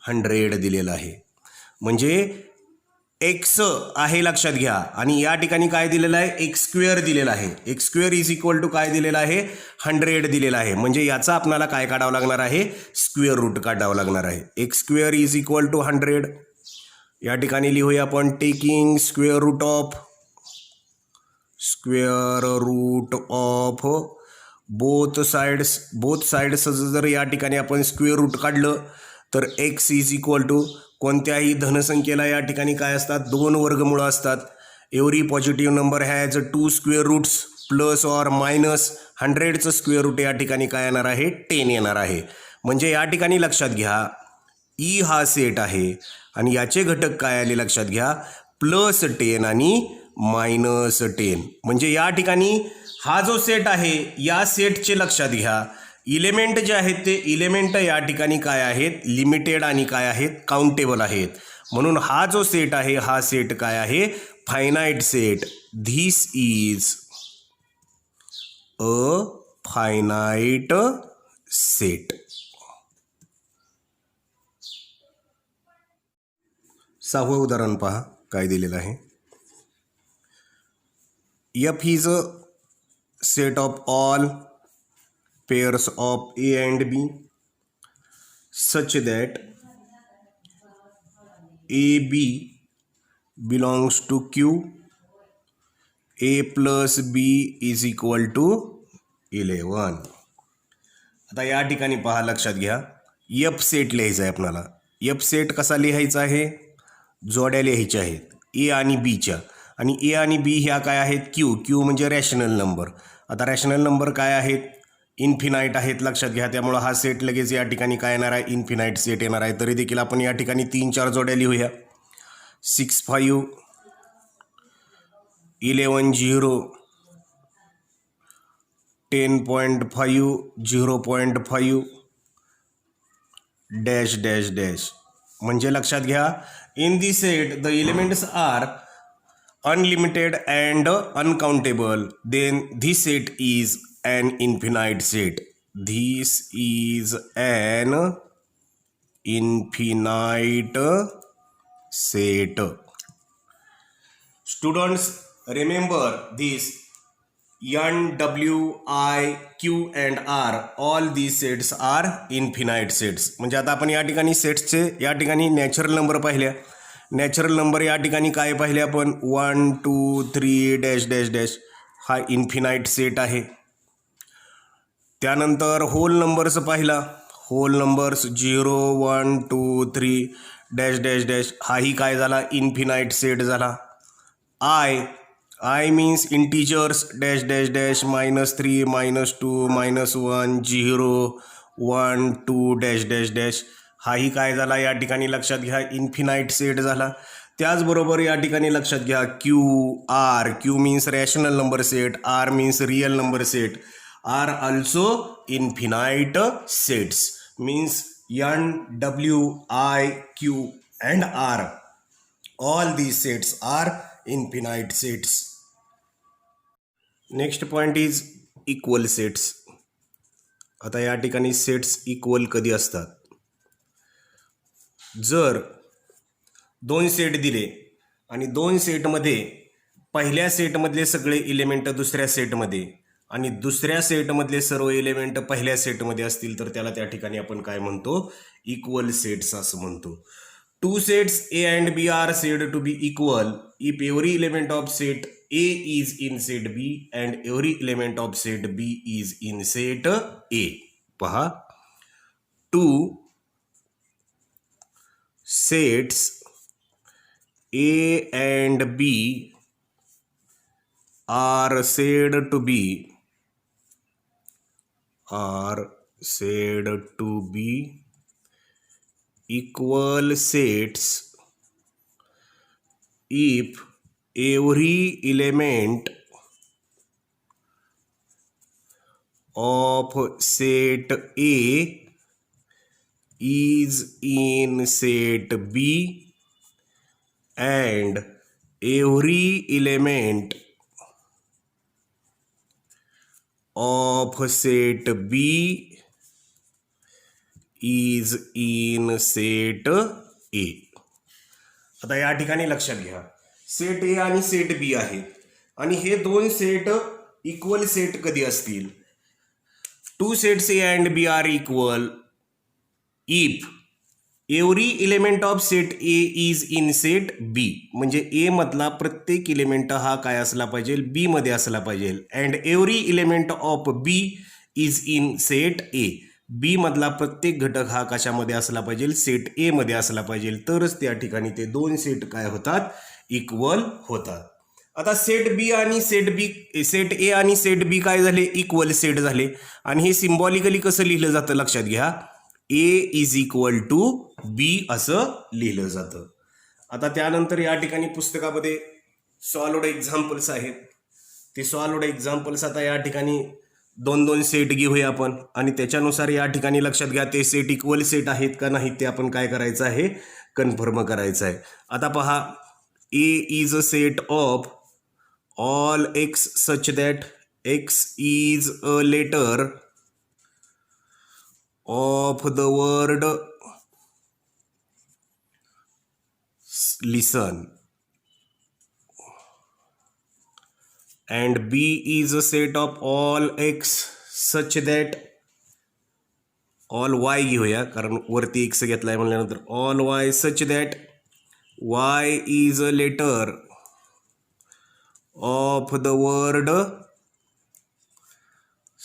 Speaker 1: 100 दिलेलं आहे. म्हणजे एक्स आहे लक्षात घ्या, आणि या ठिकाणी काय दिलेलं आहे, एक्स स्क्वेअर दिलेला आहे. X square is equal to काय दिलेलं आहे, 100 दिलेला आहे. म्हणजे याचा आपल्याला काय काढावं लागणार आहे, स्क्वेअर रूट काढावं लागणार आहे. X square is equal to 100. या ठिकाणी लिहूया आपण, taking square root of both sides जर या ठिकाणी आपण स्क्वेअर रूट काढलं तर एक्स इज इक्वल टू कोणत्याही धनसंख्येला या ठिकाणी काय असतात, 2 वर्गमूळ असतात. Every positive number has 2 square roots plus or minus 100चं स्क्वेअर रूट या ठिकाणी काय येणार आहे, 10 येणार आहे. म्हणजे या ठिकाणी लक्षात घ्या ई हा सेट आहे आणि याचे घटक काय आले लक्षात घ्या, +10 आणि -10. म्हणजे या ठिकाणी हा जो सेट आहे या सेटचे लक्षात घ्या इलेमेंट जे आहेत ते इलेमेंट या ठिकाणी काय आहेत, लिमिटेड आणि काय आहेत, काउंटेबल आहेत. म्हणून हा जो सेट आहे हा सेट काय आहे, finite set. This is a finite set. सहावं उदाहरण पहा काय दिलेलं आहे. F is a set of all pairs of A and B such that AB belongs to Q. A plus B is equal to 11. आता या ठिकाणी पहा लक्षात घ्या F सेट लिहायचा आहे आपल्याला. F सेट कसा लिहायचा आहे, जोड्या लिहायच्या आहेत ए आणि बीच्या. आणि ए आणि बी ह्या काय आहेत, क्यू म्हणजे रॅशनल नंबर. आता रॅशनल नंबर काय आहेत, इन्फिनाईट आहेत लक्षात घ्या. त्यामुळं हा सेट लगेच या ठिकाणी काय येणार आहे, इन्फिनाईट सेट येणार आहे. तरी देखील आपण या ठिकाणी 3-4 जोड्या लिहूया. 6 5 11 0 10.5 0.5 डॅश डॅश डॅश. म्हणजे लक्षात घ्या in the set the elements are unlimited and uncountable, then this set is an infinite set. This is an infinite set. Students, remember this N, W, I, Q and R, all these sets are infinite sets. म्हणजे आता आपण या ठिकाणी सेट्सचे या ठिकाणी natural number पाहिल्या. Natural number या ठिकाणी काय पाहिले आपण, 1 2 3 डॅश डॅश डॅश. हा इन्फिनाईट सेट आहे. त्यानंतर होल नंबर्स पाहिला, whole numbers 0 1 2 3 dash dash dash. हाही काय झाला, इन्फिनाईट सेट झाला. I means integers dash dash dash -3 -2 -1 0 1 2 dash dash dash. हाही काय झाला या ठिकाणी लक्षात घ्या, इन्फिनाईट सेट झाला. त्याचबरोबर या ठिकाणी लक्षात घ्या Q means rational number set, R means real number set, are also infinite sets. Means N, W, I, Q and R, all these sets are infinite sets. Next point is equal sets. आता या ठिकाणी sets equal कधी असतात, जर 2 set दिले आणि 2 सेटमध्ये पहिल्या सेटमधले सगळे एलिमेंट दुसऱ्या सेटमध्ये आणि दुसऱ्या सेटमधले सर्व एलिमेंट पहिल्या सेटमध्ये असतील तर त्याला त्या ठिकाणी आपण काय म्हणतो, इक्वल सेट्स असं म्हणतो. 2 sets A and B are said to be equal if every element of set A is in set B and every element of set B is in set A. पहा 2 sets A and B are said to be equal sets if every element of set A is in set B and every element of set B is in set A. आता या ठिकाणी लक्षात घ्या set ए आणि set बी आहेत आणि हे 2 set equal set कधी असतील, 2 sets A and B are equal if every element of set A is in set B. म्हणजे ए मधला प्रत्येक एलिमेंट हा काय असला पाहिजे, बी मध्ये असला पाहिजे. And every element of B is in set A. B मधला प्रत्येक घटक हा कशामध्ये असला पाहिजे, सेट ए मध्ये असला पाहिजे, तरच त्या ठिकाणी ते दोन सेट काय होतात, इक्वल होतात. आता सेट बी आणि सेट ए आणि सेट बी काय झाले, इक्वल सेट झाले. आणि हे सिम्बॉलिकली कसं लिहिलं जातं लक्षात घ्या, ए इज इक्वल टू बी असं लिहिलं जातं. आता त्यानंतर या ठिकाणी पुस्तकामध्ये सॉल्वड एक्झाम्पल्स आहेत. ते सॉल्वड एक्झाम्पल्स आता या ठिकाणी दोन दोन सेट घेऊया आपण आणि त्याच्यानुसार या ठिकाणी लक्षात घ्या ते सेट इक्वल सेट आहेत का नाहीत ते आपण काय करायचं आहे, कन्फर्म करायचं आहे. आता पहा, A is a set of all x such that x is a letter of the word listen, and B is a set of all x such that all y घेऊया कारण वरती x घेतलाय म्हणल्यानंतर all y such that y is a letter of the word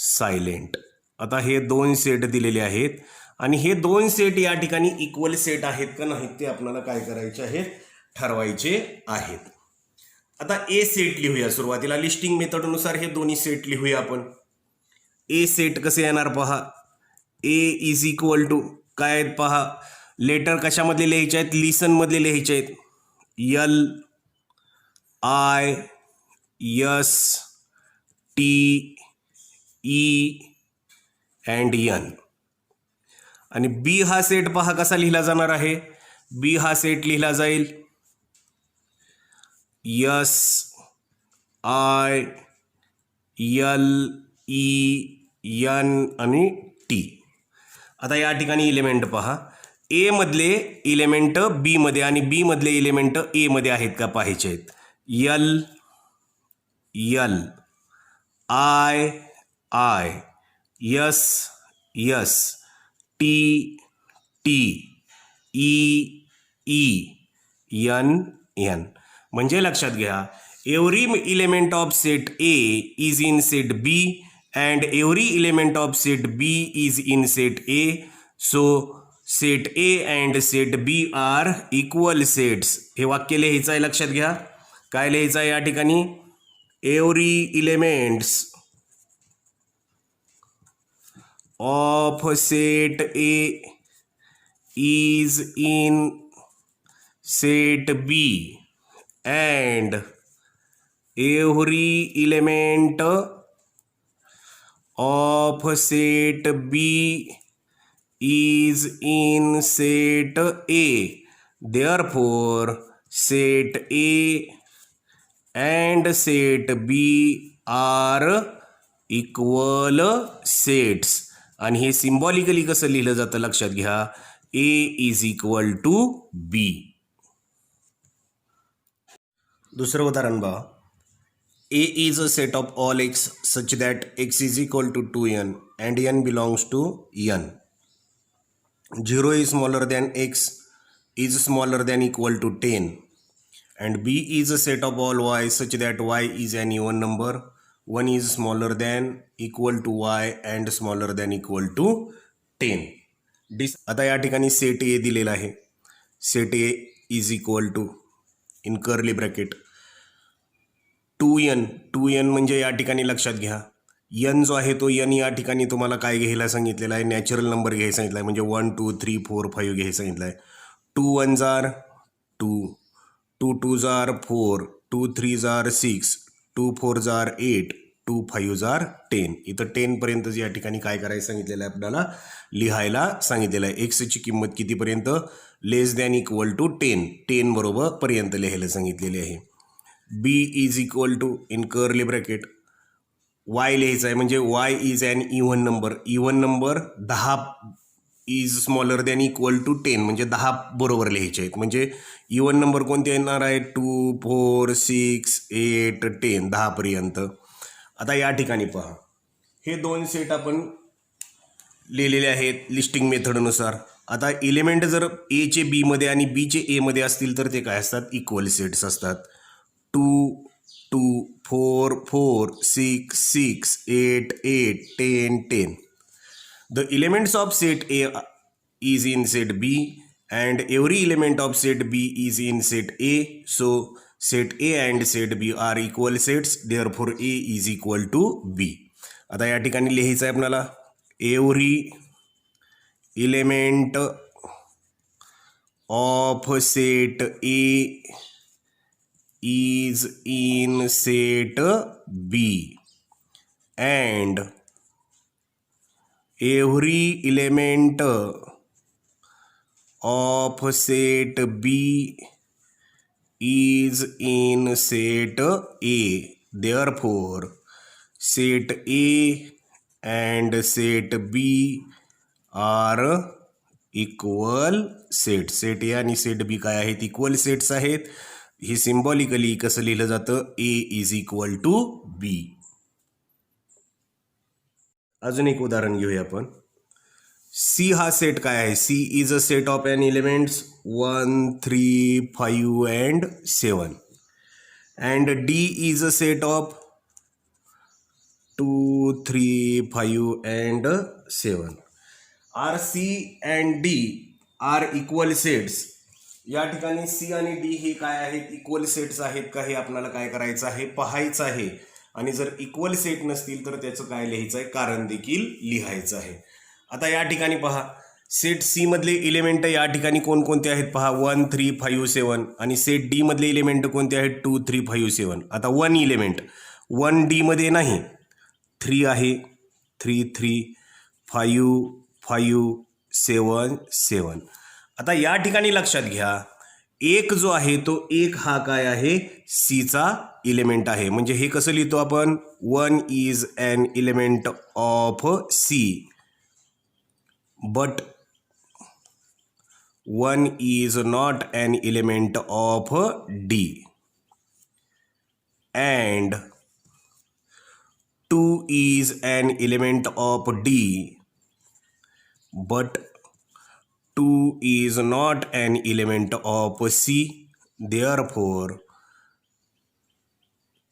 Speaker 1: silent. आता हे दोन set दिलेले आहेत आणि हे दोन सेट या ठिकाणी इक्वल सेट आहेत का नाहीत ते आपल्याला काय करायचे आहेत, ठरवायचे आहेत. आता ए सेट लिहूया. सुरुवातीला लिस्टिंग मेथडनुसार हे दोन्ही सेट लिहूया आपण. ए सेट कसे येणार पहा, ए इज इक्वल टू काय आहेत पहा, लेटर कशामधले लिहायचे आहेत, लिसन मधले लिहायचे आहेत. L I S T E and N. आणि बी हा सेट पहा कसा लिहिला जाणार आहे, बी हा सेट लिहिला जाईल S I L E N आणि टी. आता या ठिकाणी इलेमेंट पहा, ए मधले इलेमेंट बी मध्ये आणि बी मधले इलेमेंट ए मध्ये आहेत का पाहायचे आहेत. L L I I S S T T E E N N. म्हणजे लक्षात घ्या, every element of set A is in set B and every element of set B is in set A. So set A and set B are equal sets. हे वाक्य लिहायचं आहे, लक्षात घ्या. काय लिहायचं आहे या ठिकाणी, every elements of set A is in set B and every element of set B is in set A. Therefore, set A and set B are equal sets. आणि हे सिम्बॉलिकली कसं लिहिलं जातं लक्षात घ्या, A is equal to B. दुसरं उदाहरण बघा, A is a set of all x such that x is equal to 2n and n belongs to n. 0 is smaller than x is smaller than equal to 10 and b is a set of all y such that y is an even number. 1 is smaller than equal to y and smaller than equal to 10. आता या ठिकाणी set A दिलेला आहे. Set A is equal to in curly bracket 2n. 2n म्हणजे या ठिकाणी लक्षात घ्या, n जो आहे तो n या ठिकाणी तुम्हाला काय घ्यायला सांगितलेला आहे, नॅचरल नंबर घ्यायला सांगितला आहे. म्हणजे 1 2 3 4 5 घ्यायला सांगितलं आहे. 2 1s are 2, 2 2s are 4, 2 3s are 6, 2 4s are 8, 2 5s are 10. इथं 10 पर्यंत या ठिकाणी काय करायचं सांगितलेलं आहे, आपल्याला लिहायला सांगितलेलं आहे. एक्सची किंमत कितीपर्यंत, लेस दॅन इक्वल टू 10, 10 बरोबर पर्यंत लिहायला सांगितलेले आहे. B is equal to in curly bracket y लिहायचं आहे. म्हणजे y is an even number. Even number 10 is smaller than equal to 10 म्हणजे 10 बरोबर लिहायचे आहेत. म्हणजे इव्हन नंबर कोणते येणार आहेत, 2 4 6 8 10, 10 पर्यंत. आता या ठिकाणी पहा, हे दोन सेट आपण लिहिलेले आहेत लिस्टिंग मेथडनुसार. आता एलिमेंट जर एचे बीमध्ये आणि बीचे एमध्ये असतील तर ते काय असतात, इक्वल सेट्स असतात. 2 2 4 4 6 6 8 8 10 10. The elements of set A is in set B and every element of set B is in set A. So set A and set B are equal sets. Therefore A is equal to B. आता या ठिकाणी लिहायचं आहे आपल्याला every element of set A is in set B and every element of set B is in set A. Therefore, set A and set B are equal set. Set ए आणि set बी काय आहेत? Equal sets आहेत. हे symbolically कसं लिहिलं जातं? ए is equal to बी. अजून एक उदाहरण घेऊया आपण. सी हा सेट काय आहे? C is a set of an elements 1, 3, 5 and 7 and D is a set of 2, 3, 5 and 7. Are C and D are equal sets. या ठिकाणी सी आणि डी हे काय आहेत? इक्वल सेट्स आहेत का? हे आपल्याला काय करायचं आहे? पाहायचं आहे. आणि जर इक्वल सेट नसतील तर त्याचं काय लिहायचं आहे? कारण देखील लिहायचं आहे. आता या ठिकाणी पहा, सेट सी मधले इलेमेंट या ठिकाणी कोणकोणते आहेत पहा? 1, 3, 5, 7 आणि सेट डी मधले इलेमेंट कोणते आहेत? 2, 3, 5, 7. आता 1 इलेमेंट 1 डी मध्ये नाही, 3 आहे, 3, 3, 5, 5, 7, 7. आता या ठिकाणी लक्षात घ्या, एक जो आहे तो एक हा काय आहे? सीचा इलेमेंट आहे. म्हणजे हे कसं लिहितो आपण? 1 is an element of C but 1 is not an element of D and 2 is an element of D but 2 is not an element of C. Therefore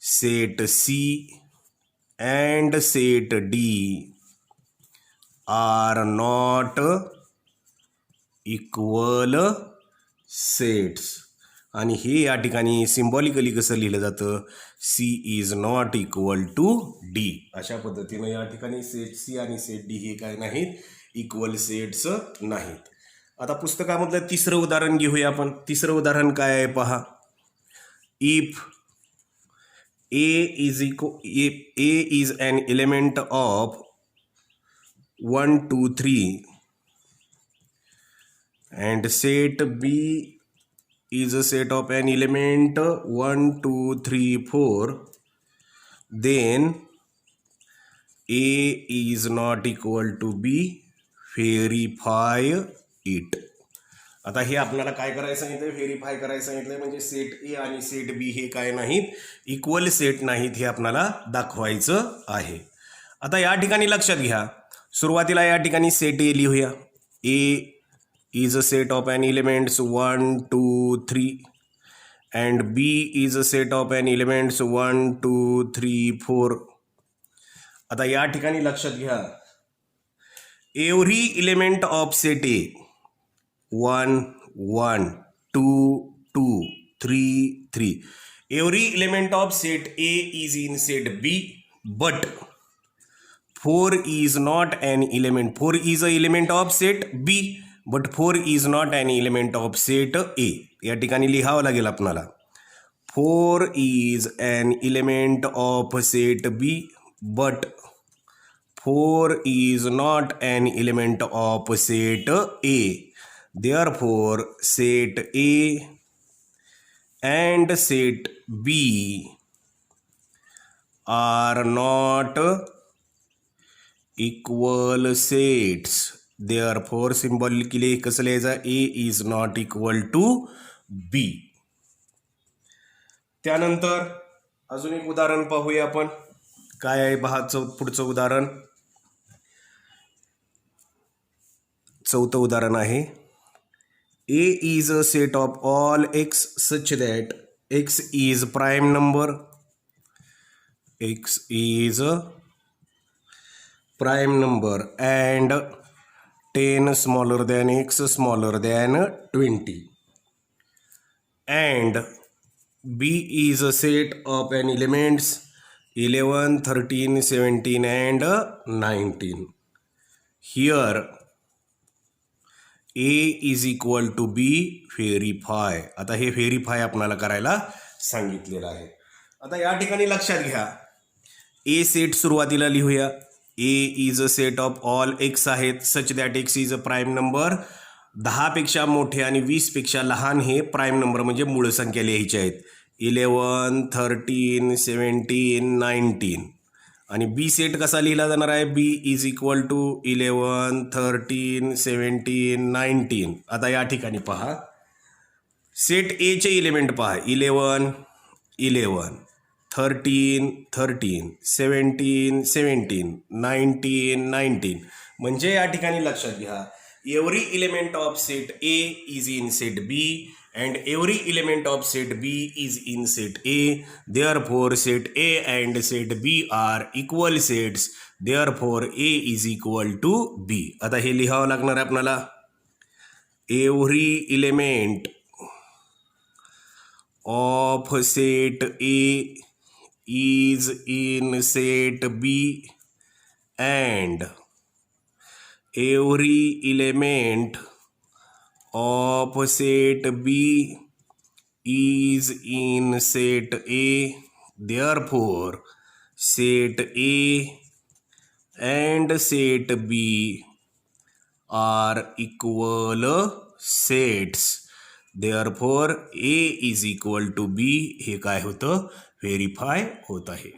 Speaker 1: set C and set D are not equal sets. आणि हे या ठिकाणी symbolically कसं लिहिलं जातं? C is not equal to D. अशा पद्धतीनं या ठिकाणी सेट सी आणि सेट डी हे काय नाहीत? इक्वल सेट्स नाहीत. आता पुस्तकामधलं तिसरं उदाहरण घेऊया आपण. तिसरं उदाहरण काय आहे पहा. If A is an element of 1, 2, 3 and set B is a set of an element 1, 2, 3, 4, then A is not equal to B. Verify it. आता हे आपल्याला काय करायचं सांगितलं? व्हेरीफाय करायचं सांगितलं. म्हणजे सेट ए आणि सेट बी हे काय नाहीत? इक्वल सेट नाहीत हे आपल्याला दाखवायचं आहे. आता या ठिकाणी लक्षात घ्या, सुरुवातीला या ठिकाणी सेट ए लिहूया. ए is a set of an elements 1, 2, 3 and B is a set of an elements 1, 2, 3, 4. आता या ठिकाणी लक्षात घ्या, every element of set A 1, 1, 2, 2, 3, 3. Every element of set A is in set B but 4 is not an element. 4 is a element of set B but 4 is not an element of set A. या ठिकाणी लिहावं लागेल आपल्याला. 4 is an element of set B but 4 is not an element of set A. Therefore set A and set B are not equal sets. Therefore symbolically कसं लिहायचं? A is not equal to B. त्यानंतर अजून एक उदाहरण पाहूया आपण. काय आहे पहा पुढचं उदाहरण. चौथं उदाहरण आहे. A is a set of all x such that x is prime number. X is prime number and 10 smaller than x smaller than 20, and B is a set of an elements 11, 13, 17 and 19. Here A is equal to B, verify. आता हे verify आपल्याला करायला सांगितलेलं आहे. आता या ठिकाणी लक्षात घ्या, ए सेट सुरुवातीला लिहूया. A is a set of all x आहेत such that x is a prime number. 10 पेक्षा मोठे आणि 20 पेक्षा लहान हे प्राईम नंबर म्हणजे मूळ संख्या लिहायची आहेत. 11, 13, 17, 19. आणि बी सेट कसा लिहिला जाणार आहे? B is equal to 11, 13, 17, 19. आता या ठिकाणी पहा, सेट ए चे एलिमेंट पहा. 11, 11, 13, 13, 17, 17, 19, 19. म्हणजे या ठिकाणी लक्षात घ्या, every element of set A is in set B and every element of set B is in set A. Therefore set A and set B are equal sets. Therefore A is equal to B. आता हे लिहावं लागणार आहे आपल्याला. Every element of set A is in set B and every element of set B is in set A. Therefore set A and set B are equal sets. Therefore A is equal to B. हे काय होतं? Verify होत आहे.